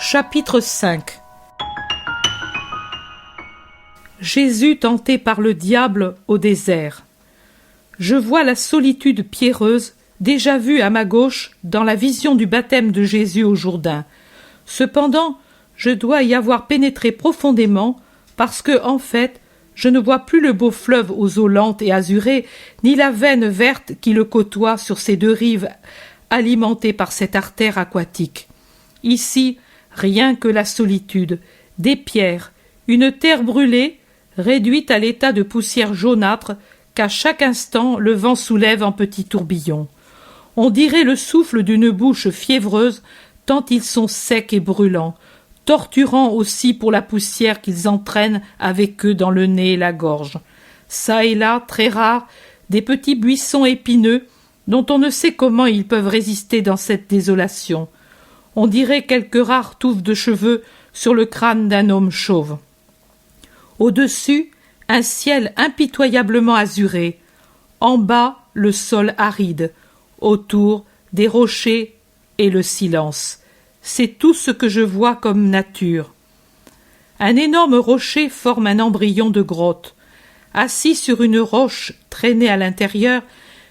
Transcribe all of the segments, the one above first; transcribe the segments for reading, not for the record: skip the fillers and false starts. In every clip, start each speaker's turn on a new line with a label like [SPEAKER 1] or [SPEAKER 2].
[SPEAKER 1] Chapitre 5. Jésus tenté par le diable au désert. Je vois la solitude pierreuse, déjà vue à ma gauche dans la vision du baptême de Jésus au Jourdain. Cependant, je dois y avoir pénétré profondément, parce que, en fait, je ne vois plus le beau fleuve aux eaux lentes et azurées, ni la veine verte qui le côtoie sur ses deux rives, alimentée par cette artère aquatique. Ici, rien que la solitude, des pierres, une terre brûlée, réduite à l'état de poussière jaunâtre qu'à chaque instant le vent soulève en petits tourbillons. On dirait le souffle d'une bouche fiévreuse, tant ils sont secs et brûlants, torturants aussi pour la poussière qu'ils entraînent avec eux dans le nez et la gorge. Ça et là, très rares, des petits buissons épineux, dont on ne sait comment ils peuvent résister dans cette désolation. On dirait quelques rares touffes de cheveux sur le crâne d'un homme chauve. Au-dessus, un ciel impitoyablement azuré. En bas, le sol aride. Autour, des rochers et le silence. C'est tout ce que je vois comme nature. Un énorme rocher forme un embryon de grotte. Assis sur une roche traînée à l'intérieur,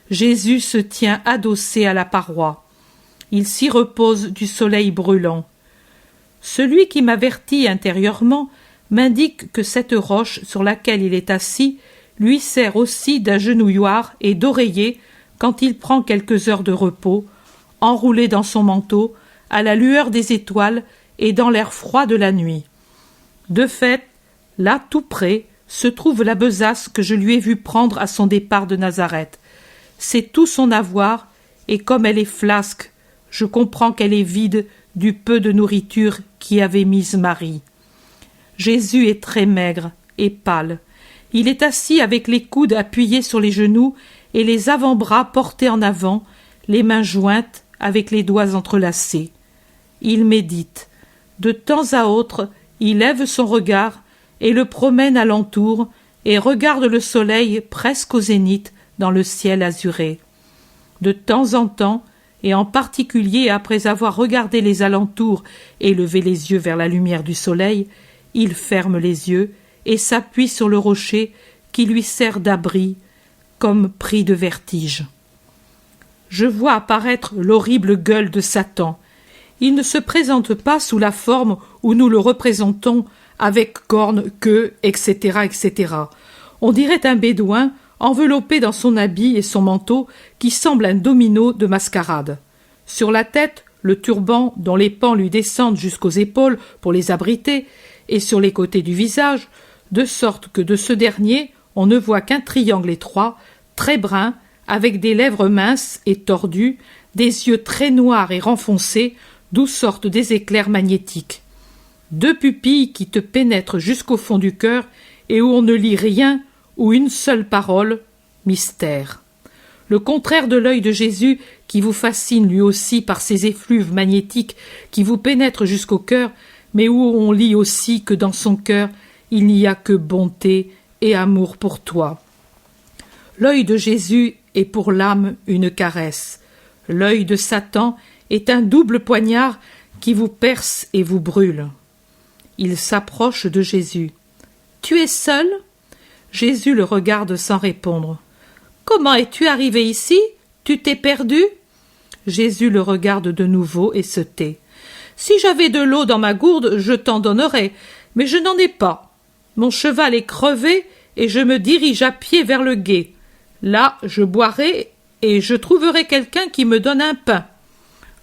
[SPEAKER 1] Jésus se tient adossé à la paroi. Il s'y repose du soleil brûlant. Celui qui m'avertit intérieurement m'indique que cette roche sur laquelle il est assis lui sert aussi d'agenouilloir et d'oreiller quand il prend quelques heures de repos, enroulé dans son manteau, à la lueur des étoiles et dans l'air froid de la nuit. De fait, là tout près, se trouve la besace que je lui ai vu prendre à son départ de Nazareth. C'est tout son avoir, et comme elle est flasque, je comprends qu'elle est vide du peu de nourriture qu'y avait mise Marie. Jésus est très maigre et pâle. Il est assis avec les coudes appuyés sur les genoux et les avant-bras portés en avant, les mains jointes avec les doigts entrelacés. Il médite. De temps à autre, il lève son regard et le promène alentour et regarde le soleil presque au zénith dans le ciel azuré. De temps en temps, et en particulier après avoir regardé les alentours et levé les yeux vers la lumière du soleil, il ferme les yeux et s'appuie sur le rocher qui lui sert d'abri, comme pris de vertige. Je vois apparaître l'horrible gueule de Satan. Il ne se présente pas sous la forme où nous le représentons, avec cornes, queue, etc., etc. On dirait un bédouin enveloppé dans son habit et son manteau qui semble un domino de mascarade. Sur la tête, le turban dont les pans lui descendent jusqu'aux épaules pour les abriter, et sur les côtés du visage, de sorte que de ce dernier, on ne voit qu'un triangle étroit, très brun, avec des lèvres minces et tordues, des yeux très noirs et renfoncés, d'où sortent des éclairs magnétiques. Deux pupilles qui te pénètrent jusqu'au fond du cœur et où on ne lit rien ou une seule parole, mystère. Le contraire de l'œil de Jésus qui vous fascine lui aussi par ses effluves magnétiques qui vous pénètrent jusqu'au cœur, mais où on lit aussi que dans son cœur il n'y a que bonté et amour pour toi. L'œil de Jésus est pour l'âme une caresse. L'œil de Satan est un double poignard qui vous perce et vous brûle. Il s'approche de Jésus. « Tu es seul ?» Jésus le regarde sans répondre. « Comment es-tu arrivé ici? Tu t'es perdu ?» Jésus le regarde de nouveau et se tait. « Si j'avais de l'eau dans ma gourde, je t'en donnerais, mais je n'en ai pas. Mon cheval est crevé et je me dirige à pied vers le gué. Là, je boirai et je trouverai quelqu'un qui me donne un pain.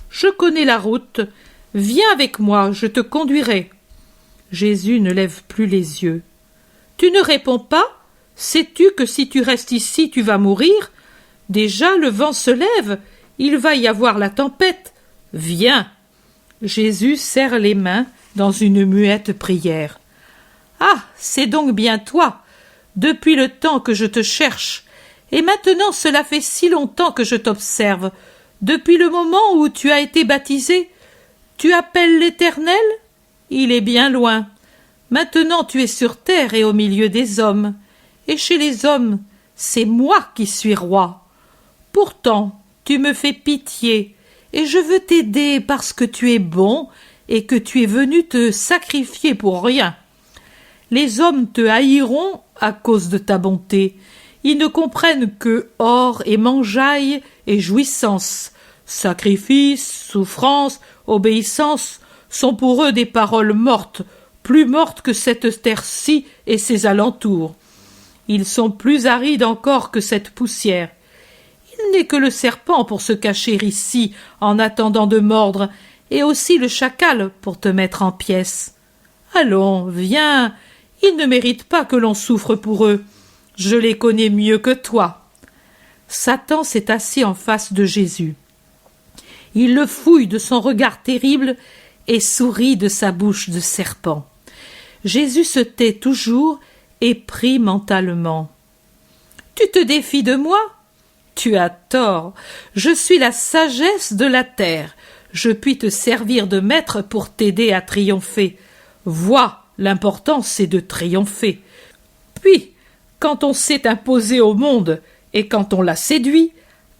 [SPEAKER 1] Je connais la route. Viens avec moi, je te conduirai. » Jésus ne lève plus les yeux. « Tu ne réponds pas? Sais-tu que si tu restes ici, tu vas mourir? Déjà, le vent se lève, il va y avoir la tempête. Viens !» Jésus serre les mains dans une muette prière. « Ah, c'est donc bien toi! Depuis le temps que je te cherche. Et maintenant cela fait si longtemps que je t'observe. Depuis le moment où tu as été baptisé, tu appelles l'Éternel? Il est bien loin. Maintenant tu es sur terre et au milieu des hommes. Et chez les hommes, c'est moi qui suis roi. Pourtant, tu me fais pitié, et je veux t'aider parce que tu es bon et que tu es venu te sacrifier pour rien. Les hommes te haïront à cause de ta bonté. Ils ne comprennent que or et mangeaille et jouissance. Sacrifice, souffrance, obéissance sont pour eux des paroles mortes, plus mortes que cette terre-ci et ses alentours. Ils sont plus arides encore que cette poussière. Il n'est que le serpent pour se cacher ici en attendant de mordre, et aussi le chacal pour te mettre en pièces. Allons, viens, ils ne méritent pas que l'on souffre pour eux. Je les connais mieux que toi. Satan s'est assis en face de Jésus. Il le fouille de son regard terrible et sourit de sa bouche de serpent. Jésus se tait toujours et prie mentalement. « Tu te défies de moi ? Tu as tort. Je suis la sagesse de la terre. Je puis te servir de maître pour t'aider à triompher. Vois, l'important c'est de triompher. Puis, quand on s'est imposé au monde et quand on l'a séduit,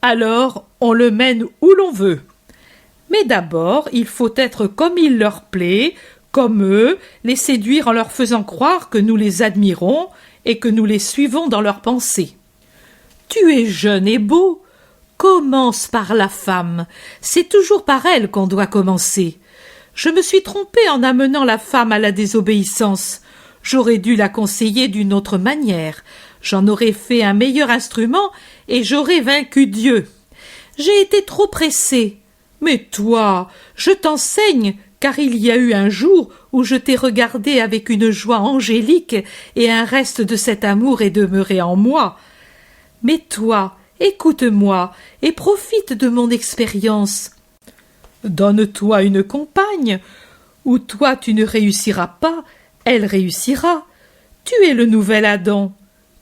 [SPEAKER 1] alors on le mène où l'on veut. Mais d'abord, il faut être comme il leur plaît, comme eux, les séduire en leur faisant croire que nous les admirons et que nous les suivons dans leurs pensées. Tu es jeune et beau. Commence par la femme. C'est toujours par elle qu'on doit commencer. Je me suis trompée en amenant la femme à la désobéissance. J'aurais dû la conseiller d'une autre manière. J'en aurais fait un meilleur instrument et j'aurais vaincu Dieu. J'ai été trop pressée. Mais toi, je t'enseigne, car il y a eu un jour où je t'ai regardé avec une joie angélique et un reste de cet amour est demeuré en moi. Mais toi, écoute-moi et profite de mon expérience. Donne-toi une compagne, ou toi tu ne réussiras pas, elle réussira. Tu es le nouvel Adam,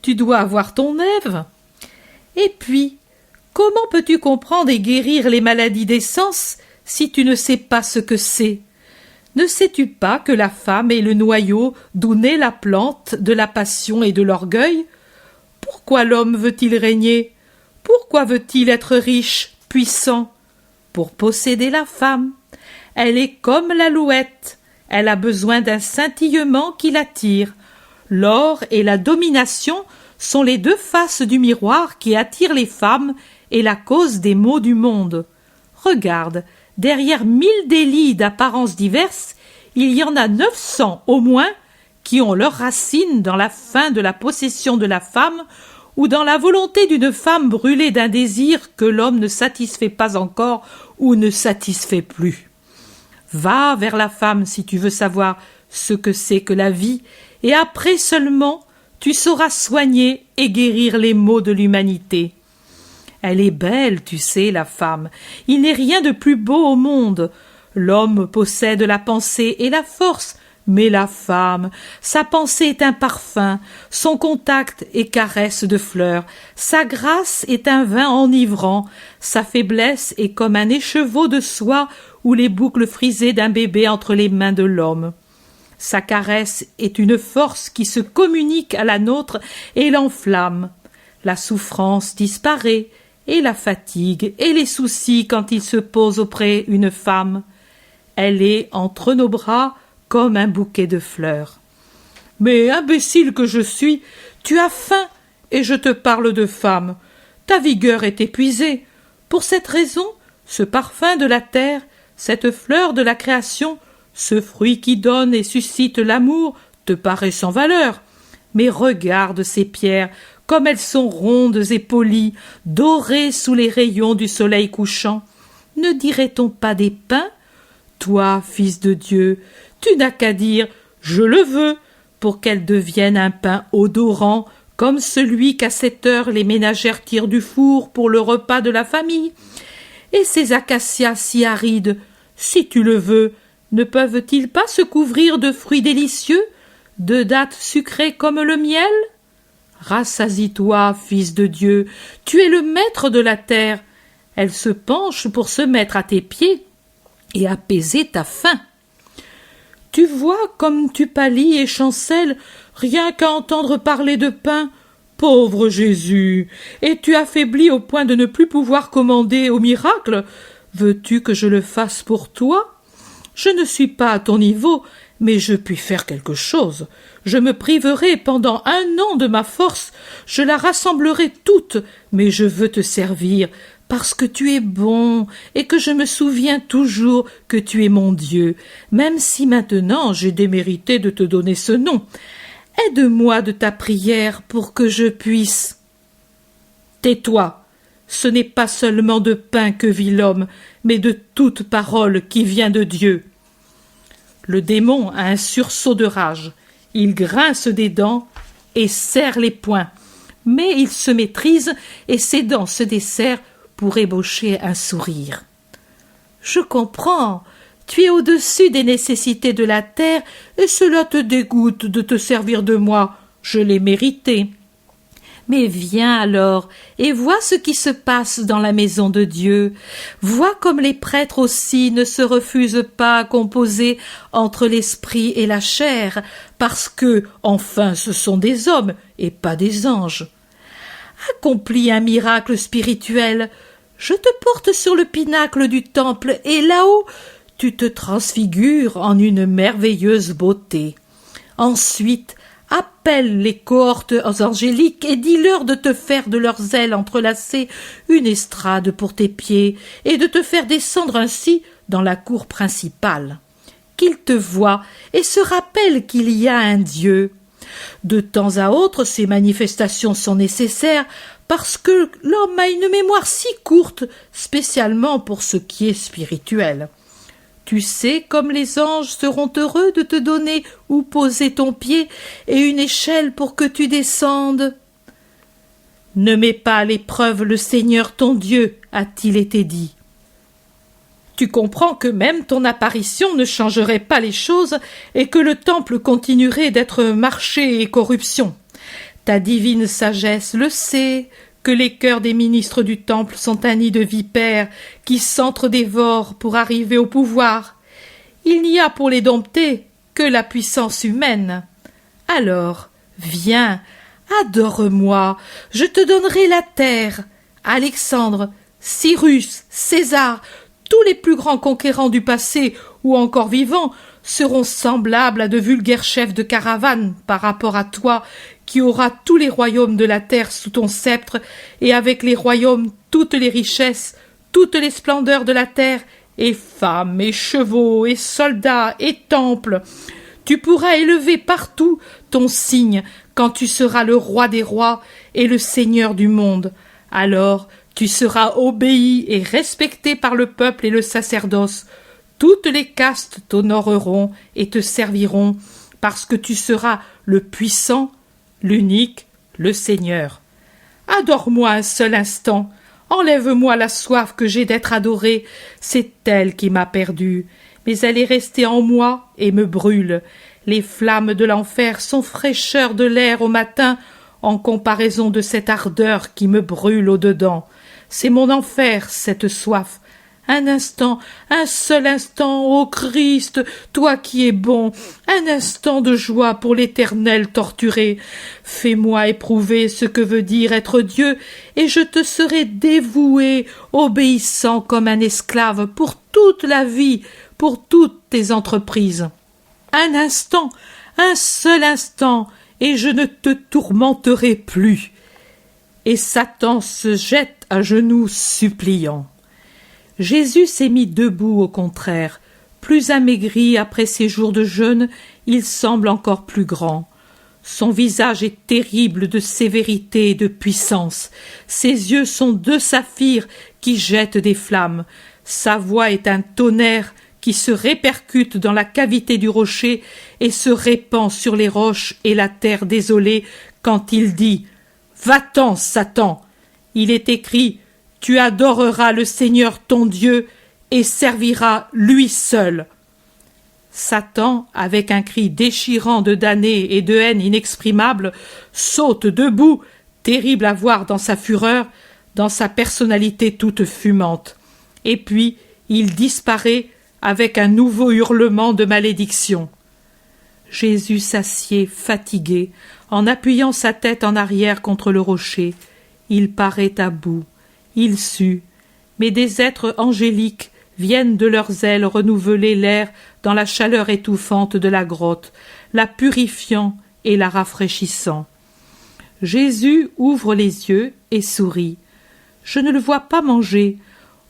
[SPEAKER 1] tu dois avoir ton Ève. Et puis, comment peux-tu comprendre et guérir les maladies des sens si tu ne sais pas ce que c'est? Ne sais-tu pas que la femme est le noyau d'où naît la plante de la passion et de l'orgueil? Pourquoi l'homme veut-il régner? Pourquoi veut-il être riche, puissant? Pour posséder la femme. Elle est comme l'alouette. Elle a besoin d'un scintillement qui l'attire. L'or et la domination sont les deux faces du miroir qui attirent les femmes et la cause des maux du monde. Regarde, derrière 1000 délits d'apparence diverses, il y en a 900 au moins qui ont leurs racines dans la fin de la possession de la femme ou dans la volonté d'une femme brûlée d'un désir que l'homme ne satisfait pas encore ou ne satisfait plus. Va vers la femme si tu veux savoir ce que c'est que la vie, et après seulement tu sauras soigner et guérir les maux de l'humanité. Elle est belle, tu sais, la femme. Il n'est rien de plus beau au monde. L'homme possède la pensée et la force, mais la femme, sa pensée est un parfum, son contact est caresse de fleurs, sa grâce est un vin enivrant, sa faiblesse est comme un écheveau de soie ou les boucles frisées d'un bébé entre les mains de l'homme. Sa caresse est une force qui se communique à la nôtre et l'enflamme. La souffrance disparaît, et la fatigue et les soucis quand il se pose auprès une femme. Elle est entre nos bras comme un bouquet de fleurs. Mais imbécile que je suis, tu as faim et je te parle de femme. Ta vigueur est épuisée. Pour cette raison, ce parfum de la terre, cette fleur de la création, ce fruit qui donne et suscite l'amour, te paraît sans valeur. Mais regarde ces pierres, comme elles sont rondes et polies, dorées sous les rayons du soleil couchant. Ne dirait-on pas des pins? Toi, fils de Dieu, tu n'as qu'à dire « je le veux » pour qu'elle devienne un pain odorant, comme celui qu'à cette heure les ménagères tirent du four pour le repas de la famille. Et ces acacias si arides, si tu le veux, ne peuvent-ils pas se couvrir de fruits délicieux, de dattes sucrées comme le miel? Rassasie-toi, fils de Dieu, tu es le maître de la terre. Elle se penche pour se mettre à tes pieds et apaiser ta faim. Tu vois comme tu pâlis et chancelles, rien qu'à entendre parler de pain. Pauvre Jésus, es-tu affaibli au point de ne plus pouvoir commander au miracle? Veux-tu que je le fasse pour toi? Je ne suis pas à ton niveau, mais je puis faire quelque chose. Je me priverai pendant 1 an de ma force, je la rassemblerai toute, mais je veux te servir, parce que tu es bon, et que je me souviens toujours que tu es mon Dieu, même si maintenant j'ai démérité de te donner ce nom. Aide-moi de ta prière pour que je puisse. Tais-toi, ce n'est pas seulement de pain que vit l'homme, mais de toute parole qui vient de Dieu. Le démon a un sursaut de rage. Il grince des dents et serre les poings. Mais il se maîtrise et ses dents se desserrent pour ébaucher un sourire. Je comprends. Tu es au-dessus des nécessités de la terre et cela te dégoûte de te servir de moi. Je l'ai mérité. Mais viens alors et vois ce qui se passe dans la maison de Dieu. Vois comme les prêtres aussi ne se refusent pas à composer entre l'esprit et la chair, parce que, enfin, ce sont des hommes et pas des anges. Accomplis un miracle spirituel. Je te porte sur le pinacle du temple et là-haut, tu te transfigures en une merveilleuse beauté. Ensuite, appelle les cohortes angéliques et dis-leur de te faire de leurs ailes entrelacées une estrade pour tes pieds et de te faire descendre ainsi dans la cour principale. Qu'ils te voient et se rappellent qu'il y a un Dieu. De temps à autre, ces manifestations sont nécessaires parce que l'homme a une mémoire si courte, spécialement pour ce qui est spirituel. Tu sais comme les anges seront heureux de te donner où poser ton pied et une échelle pour que tu descendes. Ne mets pas à l'épreuve le Seigneur ton Dieu, a-t-il été dit. Tu comprends que même ton apparition ne changerait pas les choses et que le temple continuerait d'être marché et corruption. Ta divine sagesse le sait, que les cœurs des ministres du temple sont un nid de vipères qui s'entre-dévorent pour arriver au pouvoir. Il n'y a pour les dompter que la puissance humaine. Alors, viens, adore-moi, je te donnerai la terre. Alexandre, Cyrus, César, tous les plus grands conquérants du passé ou encore vivants seront semblables à de vulgaires chefs de caravane par rapport à toi qui auras tous les royaumes de la terre sous ton sceptre et avec les royaumes toutes les richesses, toutes les splendeurs de la terre et femmes et chevaux et soldats et temples. Tu pourras élever partout ton signe quand tu seras le roi des rois et le seigneur du monde. Alors tu seras obéi et respecté par le peuple et le sacerdoce. Toutes les castes t'honoreront et te serviront, parce que tu seras le puissant, l'unique, le Seigneur. Adore-moi un seul instant, enlève-moi la soif que j'ai d'être adoré, c'est elle qui m'a perdu, mais elle est restée en moi et me brûle. Les flammes de l'enfer sont fraîcheur de l'air au matin, en comparaison de cette ardeur qui me brûle au-dedans. C'est mon enfer, cette soif. Un instant, un seul instant, ô Christ, toi qui es bon, un instant de joie pour l'Éternel torturé. Fais-moi éprouver ce que veut dire être Dieu, et je te serai dévoué, obéissant comme un esclave pour toute la vie, pour toutes tes entreprises. Un instant, un seul instant, et je ne te tourmenterai plus. Et Satan se jette à genoux suppliant. Jésus s'est mis debout au contraire. Plus amaigri après ses jours de jeûne, il semble encore plus grand. Son visage est terrible de sévérité et de puissance. Ses yeux sont 2 saphirs qui jettent des flammes. Sa voix est un tonnerre qui se répercute dans la cavité du rocher et se répand sur les roches et la terre désolée quand il dit « Va-t'en, Satan !» Il est écrit « Tu adoreras le Seigneur ton Dieu et serviras lui seul. » Satan, avec un cri déchirant de damnée et de haine inexprimable, saute debout, terrible à voir dans sa fureur, dans sa personnalité toute fumante. Et puis, il disparaît avec un nouveau hurlement de malédiction. Jésus s'assied, fatigué, en appuyant sa tête en arrière contre le rocher. Il paraît à bout. Il sue, mais des êtres angéliques viennent de leurs ailes renouveler l'air dans la chaleur étouffante de la grotte, la purifiant et la rafraîchissant. Jésus ouvre les yeux et sourit. Je ne le vois pas manger.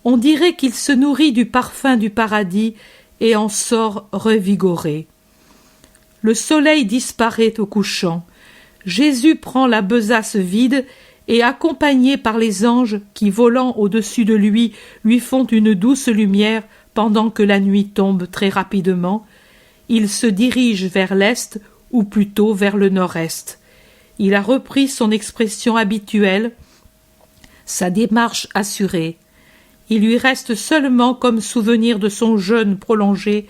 [SPEAKER 1] On dirait qu'il se nourrit du parfum du paradis et en sort revigoré. Le soleil disparaît au couchant. Jésus prend la besace vide et, accompagné par les anges qui, volant au-dessus de lui font une douce lumière pendant que la nuit tombe très rapidement, il se dirige vers l'est ou plutôt vers le nord-est. Il a repris son expression habituelle, sa démarche assurée. Il lui reste seulement, comme souvenir de son jeûne prolongé,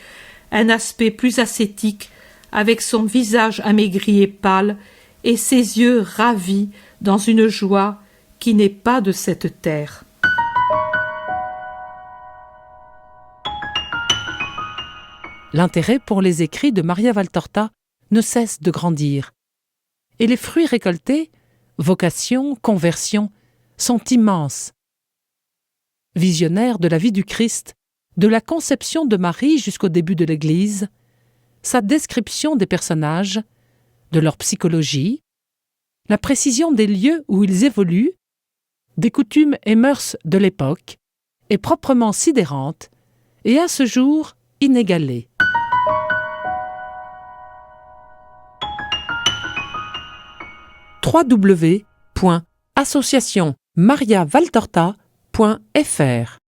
[SPEAKER 1] un aspect plus ascétique, avec son visage amaigri et pâle, et ses yeux ravis dans une joie qui n'est pas de cette terre.
[SPEAKER 2] L'intérêt pour les écrits de Maria Valtorta ne cesse de grandir. Et les fruits récoltés, vocation, conversion, sont immenses. Visionnaire de la vie du Christ, de la conception de Marie jusqu'au début de l'Église, sa description des personnages, de leur psychologie, la précision des lieux où ils évoluent, des coutumes et mœurs de l'époque, est proprement sidérante et à ce jour inégalée. www.associationmariavaltorta.fr